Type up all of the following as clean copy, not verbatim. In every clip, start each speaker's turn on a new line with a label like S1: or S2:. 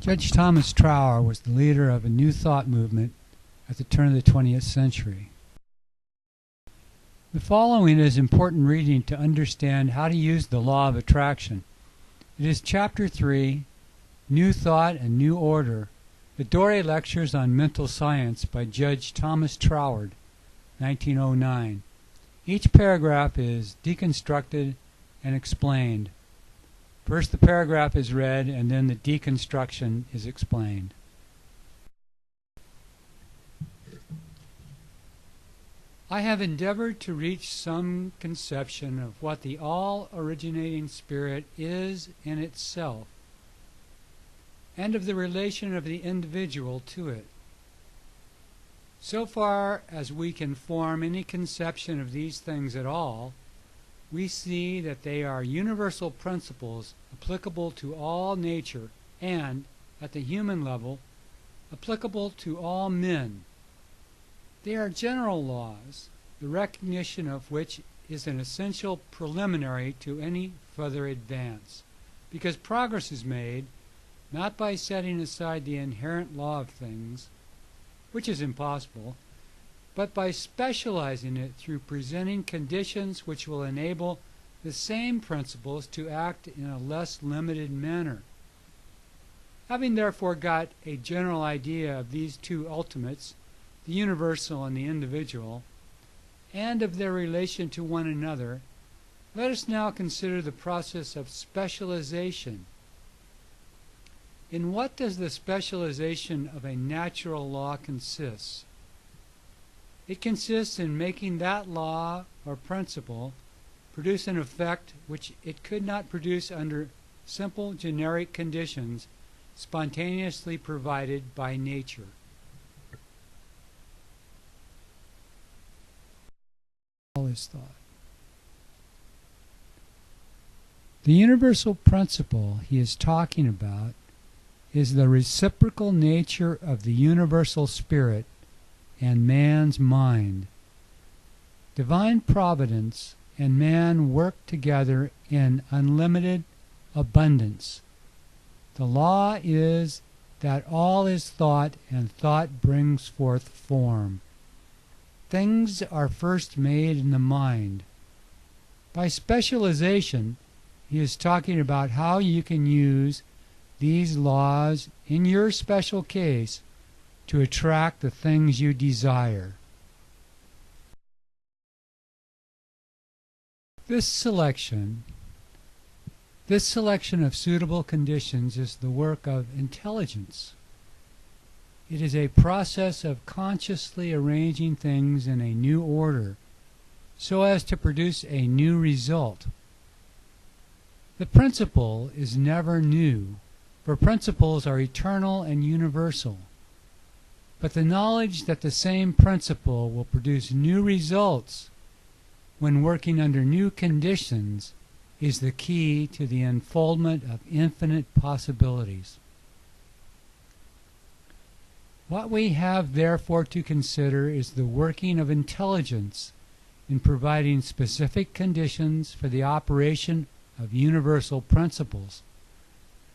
S1: Judge Thomas Troward was the leader of a New Thought movement at the turn of the 20th century. The following is important reading to understand how to use the law of attraction. It is Chapter 3, New Thought and New Order, the Doré Lectures on Mental Science by Judge Thomas Troward, 1909. Each paragraph is deconstructed and explained. First the paragraph is read and then the deconstruction is explained. I have endeavored to reach some conception of what the all-originating spirit is in itself, and of the relation of the individual to it. So far as we can form any conception of these things at all, we see that they are universal principles applicable to all nature and, at the human level, applicable to all men. They are general laws, the recognition of which is an essential preliminary to any further advance, because progress is made not by setting aside the inherent law of things, which is impossible, but by specializing it through presenting conditions which will enable the same principles to act in a less limited manner. Having therefore got a general idea of these two ultimates, the universal and the individual, and of their relation to one another, let us now consider the process of specialization. In what does the specialization of a natural law consist? It consists in making that law or principle produce an effect which it could not produce under simple generic conditions spontaneously provided by nature. All is thought. The universal principle he is talking about is the reciprocal nature of the universal spirit and man's mind. Divine providence and man work together in unlimited abundance. The law is that all is thought, and thought brings forth form. Things are first made in the mind. By specialization, he is talking about how you can use these laws in your special case to attract the things you desire. This selection of suitable conditions is the work of intelligence. It is a process of consciously arranging things in a new order so as to produce a new result. The principle is never new, for principles are eternal and universal. But the knowledge that the same principle will produce new results when working under new conditions is the key to the unfoldment of infinite possibilities. What we have therefore to consider is the working of intelligence in providing specific conditions for the operation of universal principles,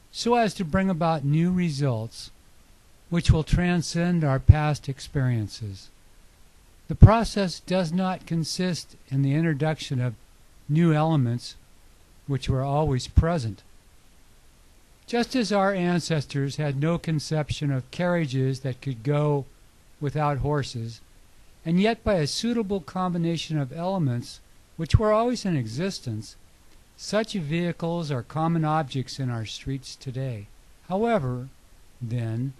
S1: so as to bring about new results which will transcend our past experiences. The process does not consist in the introduction of new elements which were always present. Just as our ancestors had no conception of carriages that could go without horses, and yet by a suitable combination of elements which were always in existence, such vehicles are common objects in our streets today. However, then,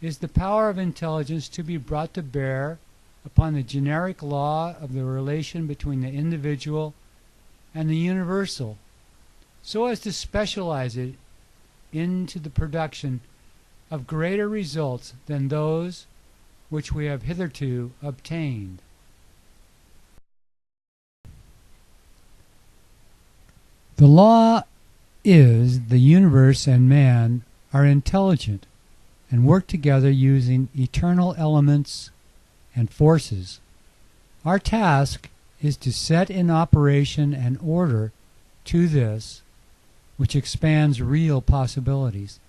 S1: is the power of intelligence to be brought to bear upon the generic law of the relation between the individual and the universal, so as to specialize it into the production of greater results than those which we have hitherto obtained. The law is the universe and man are intelligent and work together using eternal elements and forces. Our task is to set in operation an order to this which expands real possibilities.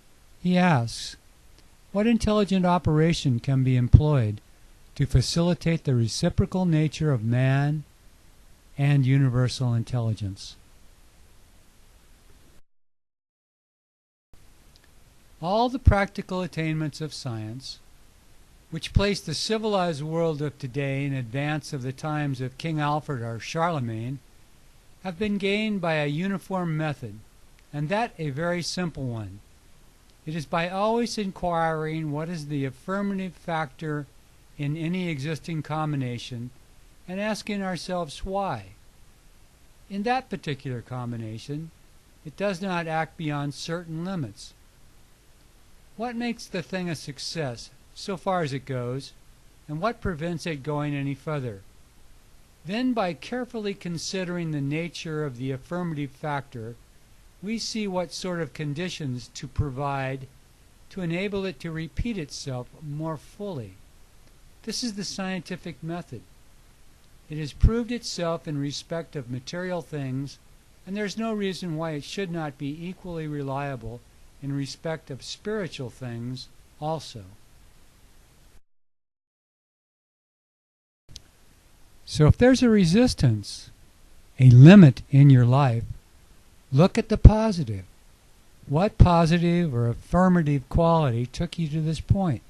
S1: He asks, what intelligent operation can be employed to facilitate the reciprocal nature of man and universal intelligence? All the practical attainments of science, which place the civilized world of today in advance of the times of King Alfred or Charlemagne, have been gained by a uniform method, and that a very simple one. It is by always inquiring what is the affirmative factor in any existing combination and asking ourselves why. In that particular combination, it does not act beyond certain limits. What makes the thing a success, so far as it goes, and what prevents it going any further? Then, by carefully considering the nature of the affirmative factor, we see what sort of conditions to provide to enable it to repeat itself more fully. This is the scientific method. It has proved itself in respect of material things, and there is no reason why it should not be equally reliable in respect of spiritual things also. So if there's a resistance, a limit in your life, look at the positive. What positive or affirmative quality took you to this point?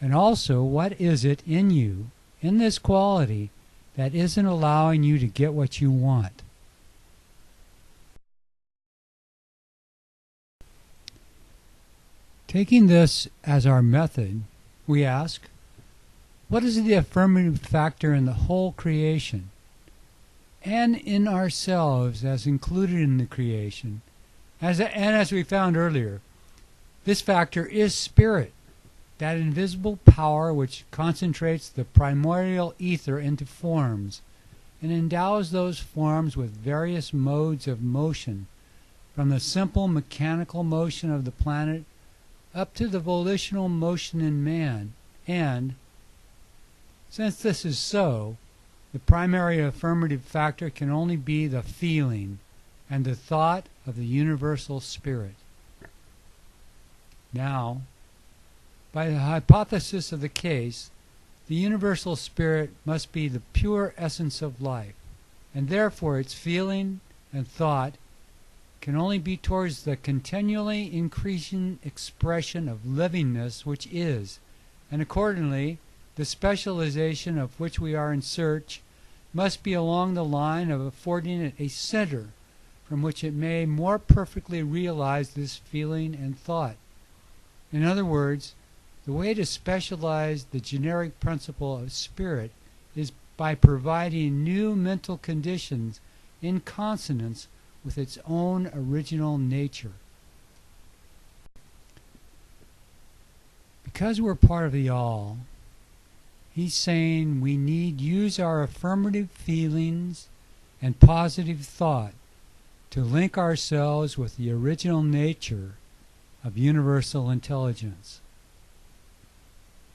S1: And also, what is it in you, in this quality, that isn't allowing you to get what you want? Taking this as our method, we ask, what is the affirmative factor in the whole creation and in ourselves as included in the creation? As we found earlier, this factor is spirit, that invisible power which concentrates the primordial ether into forms and endows those forms with various modes of motion, from the simple mechanical motion of the planet up to the volitional motion in man. And since this is so, the primary affirmative factor can only be the feeling and the thought of the universal spirit. Now, by the hypothesis of the case, the universal spirit must be the pure essence of life, and therefore its feeling and thought can only be towards the continually increasing expression of livingness which is, and accordingly the specialization of which we are in search must be along the line of affording it a center from which it may more perfectly realize this feeling and thought. In other words, the way to specialize the generic principle of spirit is by providing new mental conditions in consonance with its own original nature. Because we're part of the all, he's saying we need use our affirmative feelings and positive thought to link ourselves with the original nature of universal intelligence.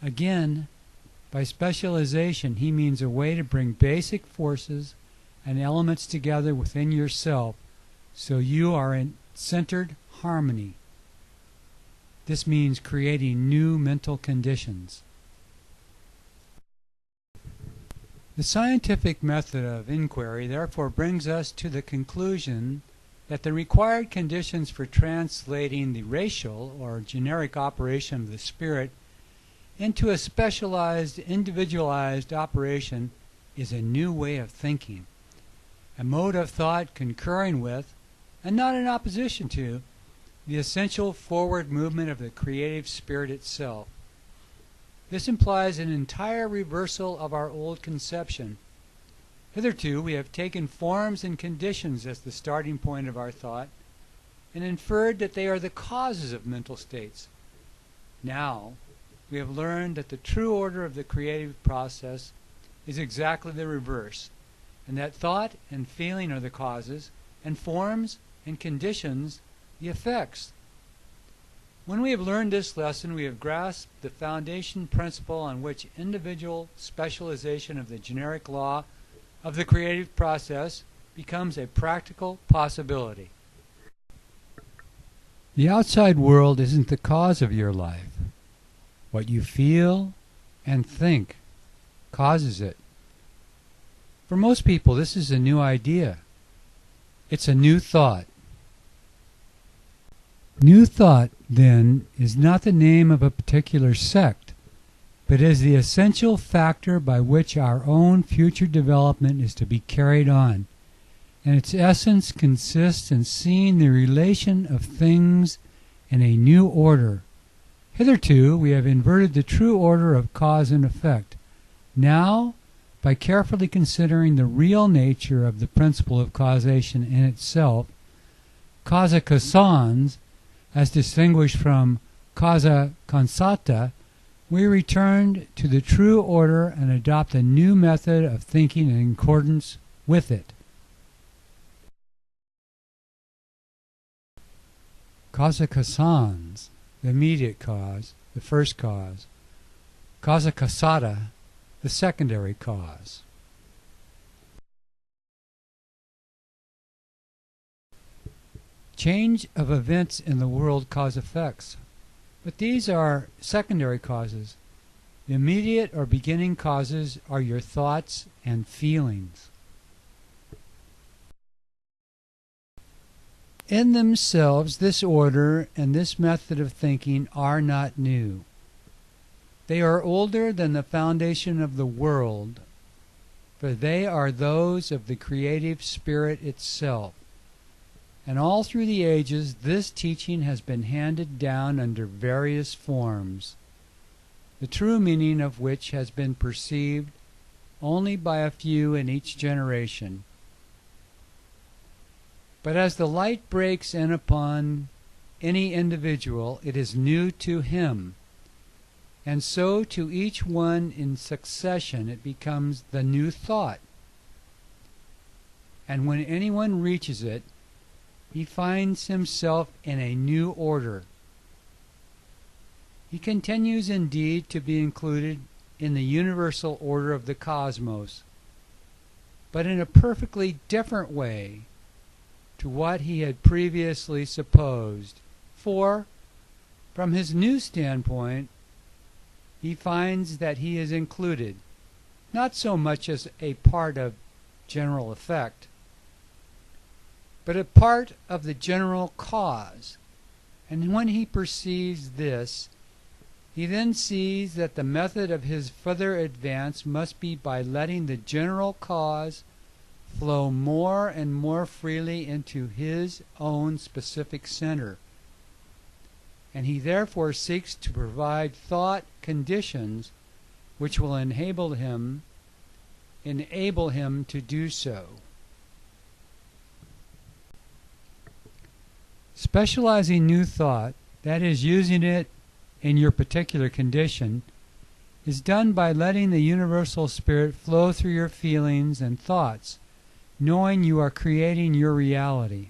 S1: Again, by specialization, he means a way to bring basic forces and elements together within yourself so you are in centered harmony. This means creating new mental conditions. The scientific method of inquiry therefore brings us to the conclusion that the required conditions for translating the racial or generic operation of the spirit into a specialized, individualized operation is a new way of thinking, a mode of thought concurring with, and not in opposition to, the essential forward movement of the creative spirit itself. This implies an entire reversal of our old conception. Hitherto we have taken forms and conditions as the starting point of our thought and inferred that they are the causes of mental states. Now we have learned that the true order of the creative process is exactly the reverse, and that thought and feeling are the causes, and forms and conditions the effects. When we have learned this lesson, we have grasped the foundation principle on which individual specialization of the generic law of the creative process becomes a practical possibility. The outside world isn't the cause of your life. What you feel and think causes it. For most people, this is a new idea. It's a new thought. New thought, then, is not the name of a particular sect, but is the essential factor by which our own future development is to be carried on, and its essence consists in seeing the relation of things in a new order. Hitherto, we have inverted the true order of cause and effect. Now, by carefully considering the real nature of the principle of causation in itself, causa causans, as distinguished from causa causata, we returned to the true order and adopt a new method of thinking in accordance with it. Causa causans, the immediate cause, the first cause. Causa causata, the secondary cause. Change of events in the world cause effects, but these are secondary causes. The immediate or beginning causes are your thoughts and feelings. In themselves, this order and this method of thinking are not new. They are older than the foundation of the world, for they are those of the creative spirit itself. And all through the ages, this teaching has been handed down under various forms, the true meaning of which has been perceived only by a few in each generation. But as the light breaks in upon any individual, it is new to him, and so to each one in succession it becomes the new thought. And when anyone reaches it, he finds himself in a new order. He continues indeed to be included in the universal order of the cosmos, but in a perfectly different way to what he had previously supposed. For, from his new standpoint, he finds that he is included, not so much as a part of general effect, but a part of the general cause. And when he perceives this, he then sees that the method of his further advance must be by letting the general cause flow more and more freely into his own specific center. And he therefore seeks to provide thought conditions which will enable him to do so. Specializing new thought, that is, using it in your particular condition, is done by letting the universal spirit flow through your feelings and thoughts, knowing you are creating your reality.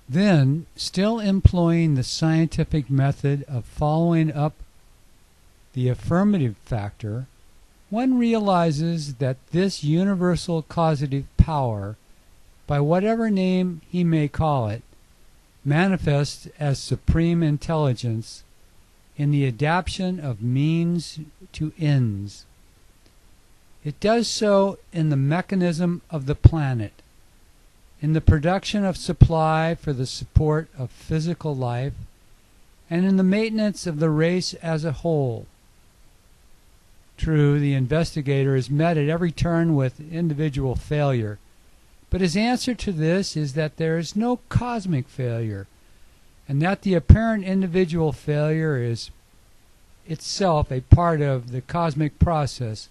S1: Then, still employing the scientific method of following up the affirmative factor, one realizes that this universal causative power, by whatever name he may call it, manifests as supreme intelligence in the adaptation of means to ends. It does so in the mechanism of the planet, in the production of supply for the support of physical life, and in the maintenance of the race as a whole. True, the investigator is met at every turn with individual failure, but his answer to this is that there is no cosmic failure, and that the apparent individual failure is itself a part of the cosmic process,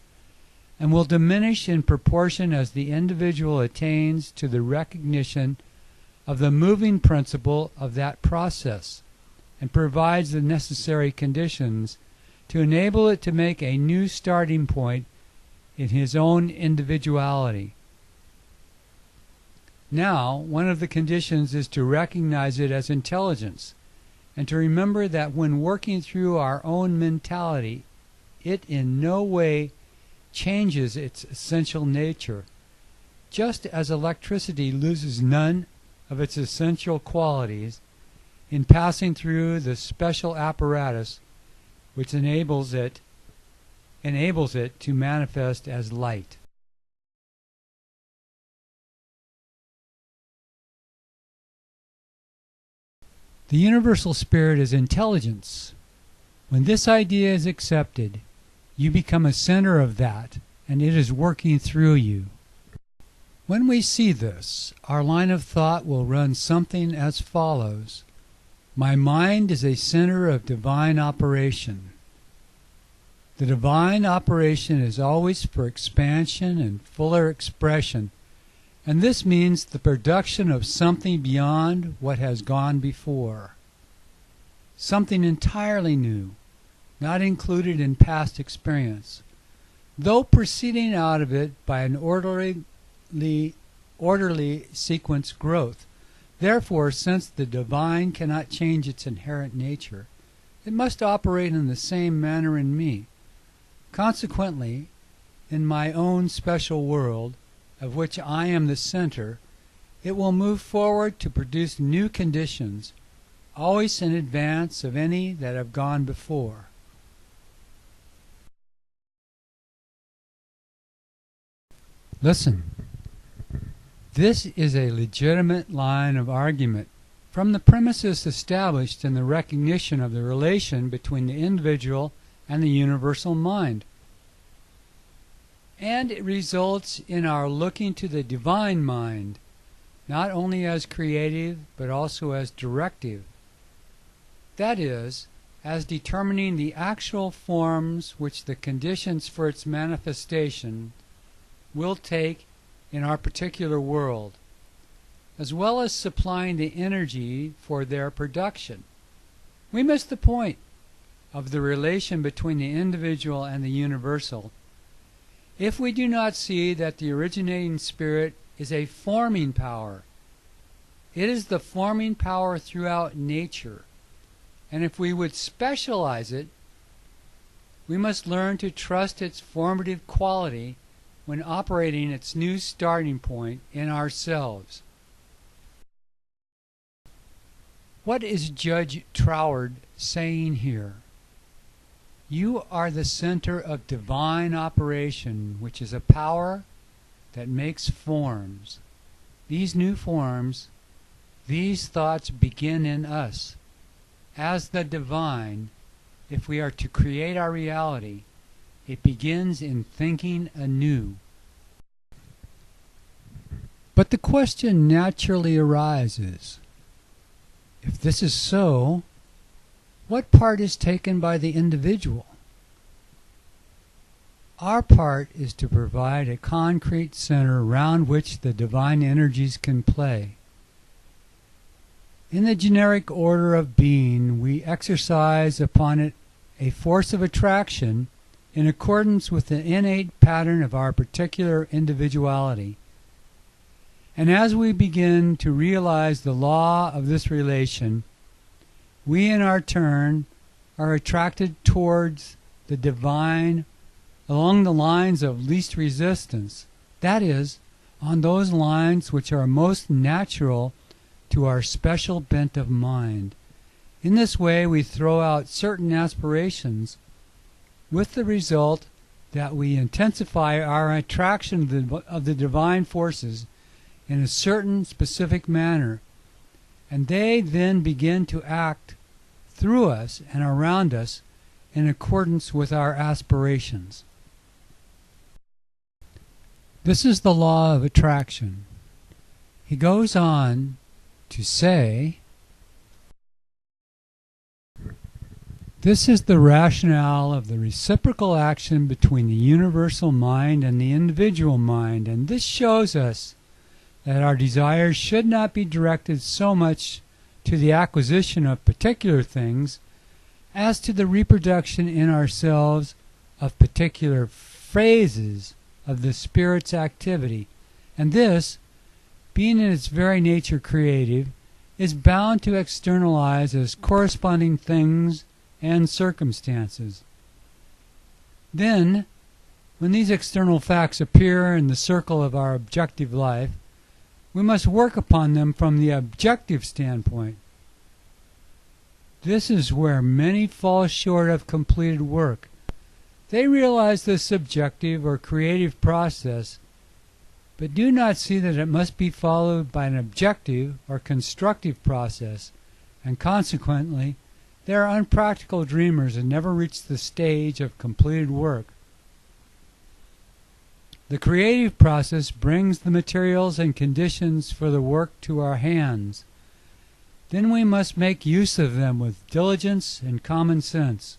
S1: and will diminish in proportion as the individual attains to the recognition of the moving principle of that process, and provides the necessary conditions to enable it to make a new starting point in his own individuality. Now, one of the conditions is to recognize it as intelligence, and to remember that when working through our own mentality, it in no way changes its essential nature, just as electricity loses none of its essential qualities in passing through the special apparatus which enables it to manifest as light. The universal spirit is intelligence. When this idea is accepted, you become a center of that, and it is working through you. When we see this, our line of thought will run something as follows. My mind is a center of divine operation. The divine operation is always for expansion and fuller expression, and this means the production of something beyond what has gone before. Something entirely new, not included in past experience, though proceeding out of it by an orderly sequence growth. Therefore, since the divine cannot change its inherent nature, it must operate in the same manner in me. Consequently, in my own special world, of which I am the center, it will move forward to produce new conditions, always in advance of any that have gone before. Listen. This is a legitimate line of argument from the premises established in the recognition of the relation between the individual and the universal mind. And it results in our looking to the divine mind, not only as creative, but also as directive. That is, as determining the actual forms which the conditions for its manifestation will take in our particular world, as well as supplying the energy for their production. We miss the point of the relation between the individual and the universal if we do not see that the originating spirit is a forming power. It is the forming power throughout nature, and if we would specialize it, we must learn to trust its formative quality when operating its new starting point in ourselves. What is Judge Troward saying here? You are the center of divine operation, which is a power that makes forms. These new forms, these thoughts begin in us. As the divine, if we are to create our reality, it begins in thinking anew. But the question naturally arises, if this is so, what part is taken by the individual? Our part is to provide a concrete center around which the divine energies can play. In the generic order of being, we exercise upon it a force of attraction in accordance with the innate pattern of our particular individuality. And as we begin to realize the law of this relation, we in our turn are attracted towards the divine along the lines of least resistance, that is, on those lines which are most natural to our special bent of mind. In this way we throw out certain aspirations, with the result that we intensify our attraction of the divine forces in a certain specific manner, and they then begin to act through us and around us in accordance with our aspirations. This is the law of attraction. He goes on to say, this is the rationale of the reciprocal action between the universal mind and the individual mind, and this shows us that our desires should not be directed so much to the acquisition of particular things as to the reproduction in ourselves of particular phases of the Spirit's activity. And this, being in its very nature creative, is bound to externalize as corresponding things and circumstances. Then, When these external facts appear in the circle of our objective life, we must work upon them from the objective standpoint. This is where many fall short of completed work. They realize the subjective or creative process, but do not see that it must be followed by an objective or constructive process, and consequently, they are unpractical dreamers and never reach the stage of completed work. The creative process brings the materials and conditions for the work to our hands. Then we must make use of them with diligence and common sense.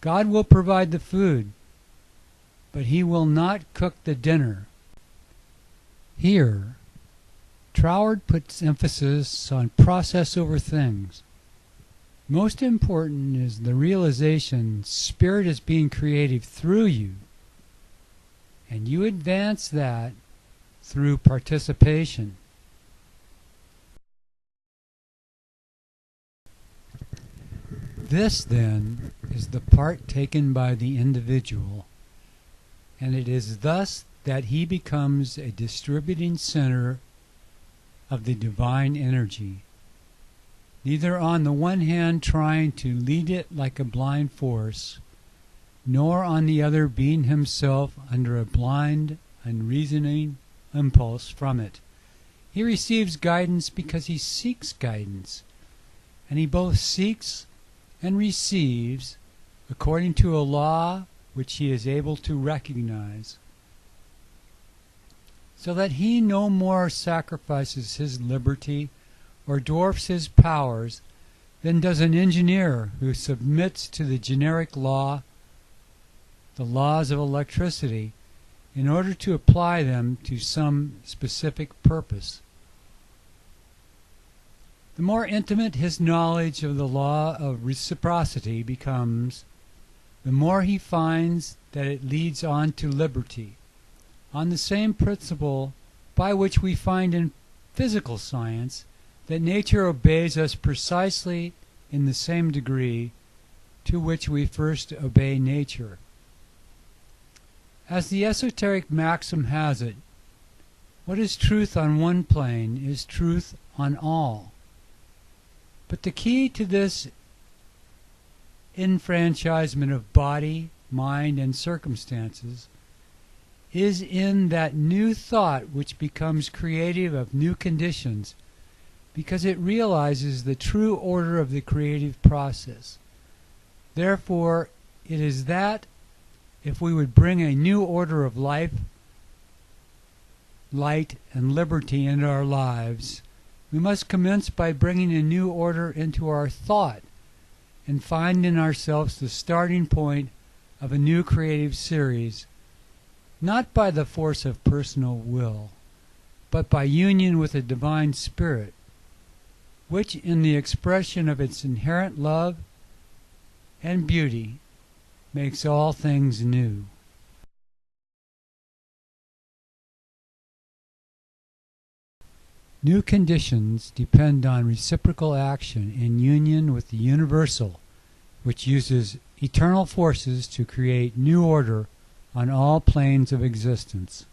S1: God will provide the food, but He will not cook the dinner. Here, Troward puts emphasis on process over things. Most important is the realization Spirit is being creative through you, and you advance that through participation. This, then, is the part taken by the individual, and it is thus that he becomes a distributing center of the divine energy, neither on the one hand trying to lead it like a blind force, nor on the other being himself under a blind, unreasoning impulse from it. He receives guidance because he seeks guidance, and he both seeks and receives according to a law which he is able to recognize, so that he no more sacrifices his liberty or dwarfs his powers than does an engineer who submits to the generic law, the laws of electricity, in order to apply them to some specific purpose. The more intimate his knowledge of the law of reciprocity becomes, the more he finds that it leads on to liberty, on the same principle by which we find in physical science that nature obeys us precisely in the same degree to which we first obey nature. As the esoteric maxim has it, what is truth on one plane is truth on all. But the key to this enfranchisement of body, mind, and circumstances is in that new thought which becomes creative of new conditions, because it realizes the true order of the creative process. Therefore, it is that if we would bring a new order of life, light, and liberty into our lives, we must commence by bringing a new order into our thought and find in ourselves the starting point of a new creative series, not by the force of personal will, but by union with the Divine Spirit, which in the expression of its inherent love and beauty makes all things new. New conditions depend on reciprocal action in union with the universal, which uses eternal forces to create new order on all planes of existence.